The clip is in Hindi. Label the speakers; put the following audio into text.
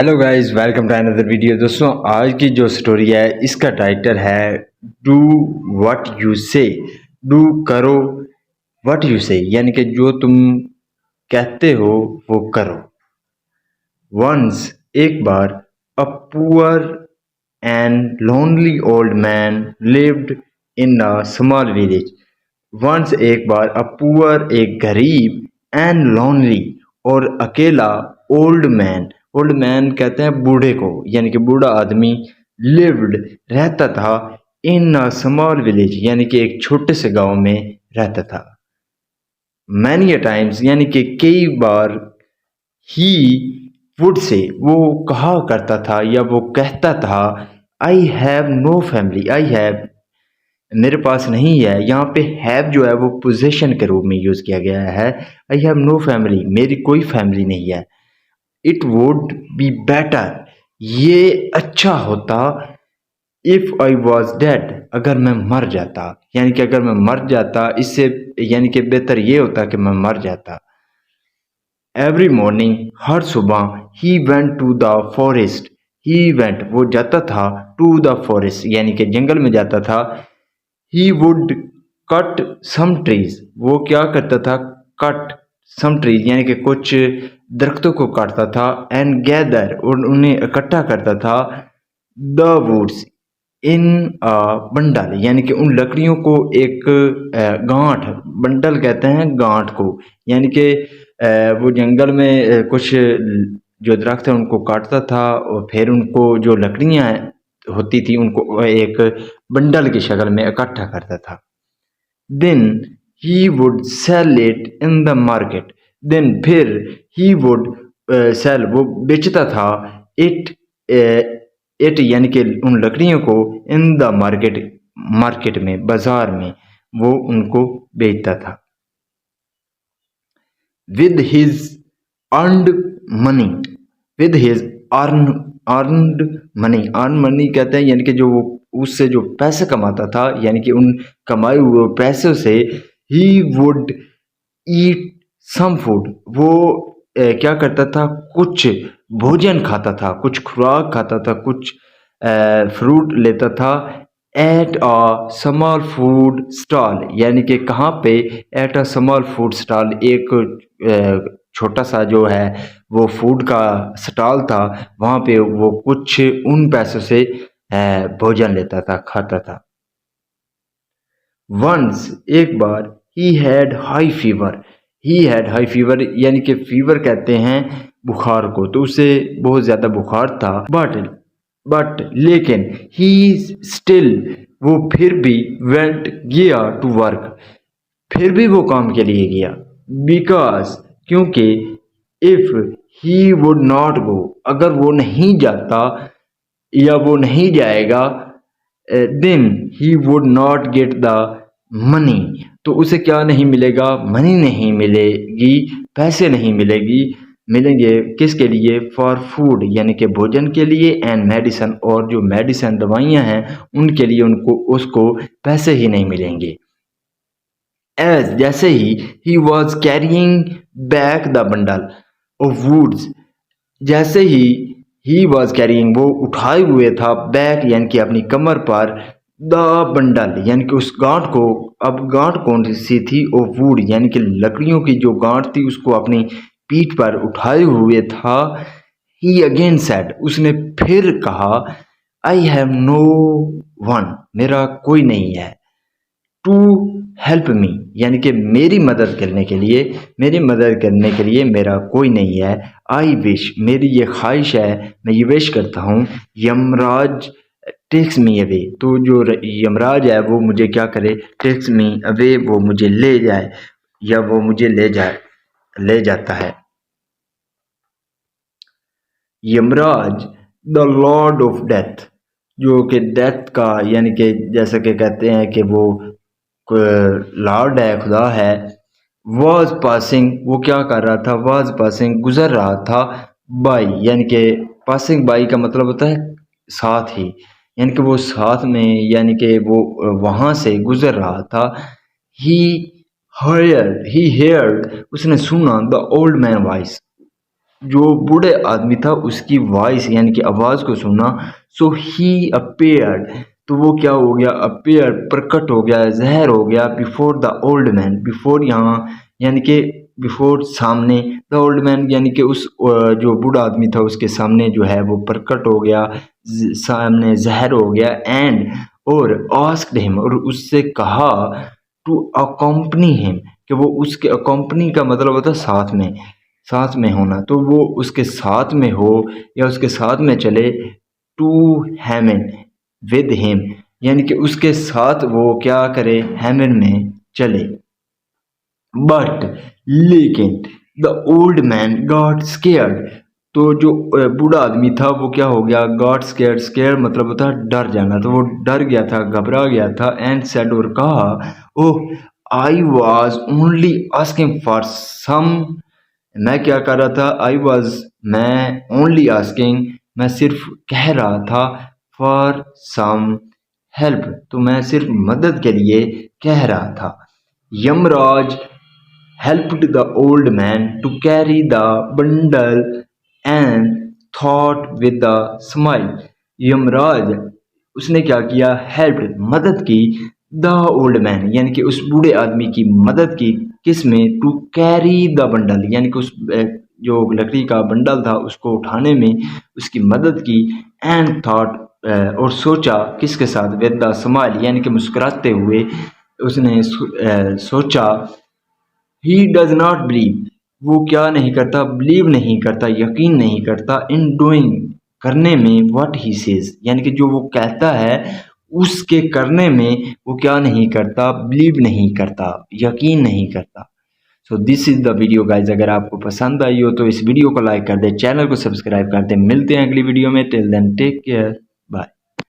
Speaker 1: Hello guys, welcome to another video. दोस्तों, आज की जो स्टोरी है इसका टाइटल है do what you say. Do करो व्हाट यू से, यानी कि जो तुम कहते हो वो करो। वंस एक बार a poor and lonely old man lived in a small village. Once एक बार अ पुअर एक गरीब एंड लोनली और अकेला ओल्ड मैन कहते हैं बूढ़े को, यानी कि बूढ़ा आदमी। लिव्ड रहता था इन अ स्मॉल विलेज, यानी कि एक छोटे से गांव में रहता था। मैनी अ टाइम्स, यानी कि कई बार। ही वुड से, वो कहा करता था या वो कहता था, I have no family. I have, मेरे पास नहीं है। यहाँ पे हैव जो है वो पोजीशन के रूप में यूज किया गया है। आई हैव नो फैमिली, मेरी कोई फैमिली नहीं है। इट वुड बी बेटर, ये अच्छा होता। इफ आई वॉज डेड, अगर मैं मर जाता, यानी कि अगर मैं मर जाता, इससे यानी कि बेहतर ये होता कि मैं मर जाता। एवरी मॉर्निंग, हर सुबह। He went to the forest. He went, वो जाता था। टू द फॉरेस्ट, यानी कि जंगल में जाता था। He would cut some trees, वो क्या करता था, कट सम ट्रीज, यानी कि कुछ दरख्तों को काटता था। एंड गैदर, और उन्हें इकट्ठा करता था। The woods in a bundle, यानी कि उन लकड़ियों को एक गांठ, बंडल कहते हैं गांठ को, यानी कि वो जंगल में कुछ जो दरख्त है उनको काटता था और फिर उनको जो लकड़ियां होती थी उनको एक बंडल की शक्ल में इकट्ठा करता था। Then he would sell it in the market. Then फिर ही वुड सेल, वो बेचता था। इट इट, यानी कि उन लकड़ियों को। इन द मार्केट, मार्केट में, बाजार में वो उनको बेचता था। With his earned money, with his earned money. Earn money कहते हैं, यानी कि जो वो उससे जो पैसे कमाता था, यानी कि उन कमाए हुए पैसों से he would eat some food, वो क्या करता था, कुछ भोजन खाता था, कुछ खुराक खाता था, कुछ फ्रूट लेता था। At a small food stall, यानी कि कहाँ पे, at a small food stall, एक छोटा सा जो है वो फूड का स्टॉल था। वहाँ पे वो कुछ उन पैसों से भोजन लेता था, खाता था। वंस एक बार, he had high fever. He had high fever, यानी कि फीवर कहते हैं बुखार को, तो उसे बहुत ज्यादा बुखार था। बट लेकिन ही स्टिल, वो फिर भी वेंट गया टू वर्क, फिर भी वो काम के लिए गया। बिकॉज, क्योंकि if he would not go, अगर वो नहीं जाता या वो नहीं जाएगा, then he would not get the money, तो उसे क्या नहीं मिलेगा, मनी नहीं मिलेगी, पैसे नहीं मिलेगी। मिलेंगे किसके लिए, फॉर फूड, यानी कि भोजन के लिए। एंड मेडिसन, और जो मेडिसन दवाइयाँ हैं उनके लिए उनको उसको पैसे ही नहीं मिलेंगे। एज, जैसे he was carrying back the bundle of woods, जैसे ही वॉज कैरिंग, वो उठाए हुए था, बैक यानी कि अपनी कमर पर, द बंडल यानी कि उस गांठ को। अब गांठ कौन सी थी, ओ वुड, यानी कि लकड़ियों की जो गांठ थी उसको अपनी पीठ पर उठाए हुए था। ही अगेन सेड, उसने फिर कहा, आई हैव नो वन, मेरा कोई नहीं है। टू हेल्प मी, यानी कि मेरी मदद करने के लिए, मेरी मदद करने के लिए मेरा कोई नहीं है। आई विश, मेरी ये ख्वाहिश है, मैं ये विश करता हूँ। यमराज टेक्स मी अवे, तो जो यमराज है वो मुझे क्या करे, टेक्स मी अवे, वो मुझे ले जाए या वो मुझे ले जाए, ले जाता है। Yamraj the Lord of death, जो कि डेथ का, यानी कि जैसा कि कहते हैं कि वो लॉर्ड है, खुदा है। वॉज पासिंग, वो क्या कर रहा था, वॉज पासिंग, गुजर रहा था। बाई, यानी कि पासिंग बाई का मतलब होता है साथ ही, यानी कि वो साथ में, यानी कि वो वहां से गुजर रहा था। ही हेयर्ड, उसने सुना द ओल्ड मैन वॉइस, जो बूढ़े आदमी था उसकी वॉइस यानी कि आवाज़ को सुना, सो ही अपीयर्ड, तो वो क्या हो गया, अपीयर प्रकट हो गया, ज़हर हो गया, before the old man, before यहाँ यानी कि बिफोर सामने, द ओल्ड मैन यानी कि उस जो बूढ़ा आदमी था उसके सामने जो है वो प्रकट हो गया, सामने ज़हर हो गया, एंड और आस्क्ड हिम, और उससे कहा टू अकम्पनी हिम, कि वो उसके अकम्पनी का मतलब होता है साथ में, साथ में होना, तो वो उसके साथ में हो या उसके साथ में चले, टू हेमन विद हिम, यानी कि उसके साथ वो क्या करे, हेमन में चले। बट लेकिन the old man got scared, तो जो बूढ़ा आदमी था वो क्या हो गया, गॉट स्केयर्ड, स्केयर मतलब होता है डर जाना, तो वो डर गया था, घबरा गया था, एंड सेड, और कहा, oh I was only asking for some, मैं क्या कर रहा था, आई वॉज, मैं ओनली आस्किंग, मैं सिर्फ कह रहा था, फॉर सम हेल्प, तो मैं सिर्फ मदद के लिए कह रहा था। Yamraj helped the old man to carry the bundle and thought with a smile. Yamraj उसने क्या किया, हेल्प मदद की, द ओल्ड मैन यानी कि उस बूढ़े आदमी की मदद की, किस में, टू कैरी द बंडल यानी कि उस जो लकड़ी का बंडल था उसको उठाने में उसकी मदद की, एंड थॉट और सोचा, किसके साथ, विद द स्माइल यानी कि मुस्कुराते हुए उसने सोचा, ही डज नॉट बिलीव, वो क्या नहीं करता, बिलीव नहीं करता, यकीन नहीं करता, इन डूइंग करने में, व्हाट ही सेज यानी कि जो वो कहता है उसके करने में वो क्या नहीं करता, बिलीव नहीं करता, यकीन नहीं करता। So this is the video guys, अगर आपको पसंद आई हो तो इस वीडियो को लाइक कर दे, चैनल को सब्सक्राइब कर दे, मिलते हैं अगली वीडियो में, टिल देन टेक केयर।